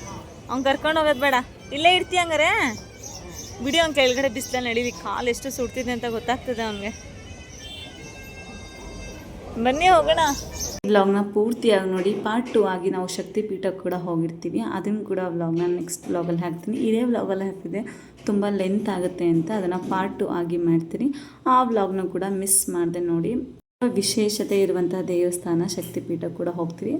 ಕರ್ಕೊಂಡು ಹೋಗೋದು ಬೇಡ, ಇಲ್ಲೇ ಇರ್ತೀಯ ಹಂಗಾರೆ. ಬಿಡಿ, ಅವ್ನ ಕೆಳಗಡೆ ಬಿಸಿಲಲ್ಲಿ ನಡೀಲಿ. ಕಾಲು ಎಷ್ಟು ಸುಡ್ತಿದೆ ಅಂತ ಗೊತ್ತಾಗ್ತದೆ ಅವನಿಗೆ. ಬನ್ನಿ ಹೋಗೋಣ. ವ್ಲಾಗ್ನ ಪೂರ್ತಿಯಾಗಿ ನೋಡಿ. ಪಾರ್ಟ್ 2 ಆಗಿ ನಾವು ಶಕ್ತಿಪೀಠ ಕೂಡ ಹೋಗಿರ್ತೀವಿ. ಅದನ್ನು ಕೂಡ ವ್ಲಾಗ್ನ ನೆಕ್ಸ್ಟ್ ವ್ಲಾಗಲ್ಲಿ ಹಾಕ್ತೀನಿ. ಇದೇ ವ್ಲಾಗಲ್ಲಿ ಹಾಕಿದೆ ತುಂಬ ಲೆಂತ್ ಆಗುತ್ತೆ ಅಂತ ಅದನ್ನು ಪಾರ್ಟ್ 2 ಆಗಿ ಮಾಡ್ತೀನಿ. ಆ ವ್ಲಾಗ್ನ ಕೂಡ ಮಿಸ್ ಮಾಡಿದೆ ನೋಡಿ. ವಿಶೇಷತೆ ಇರುವಂತಹ ದೇವಸ್ಥಾನ ಶಕ್ತಿಪೀಠ ಕೂಡ ಹೋಗ್ತೀವಿ.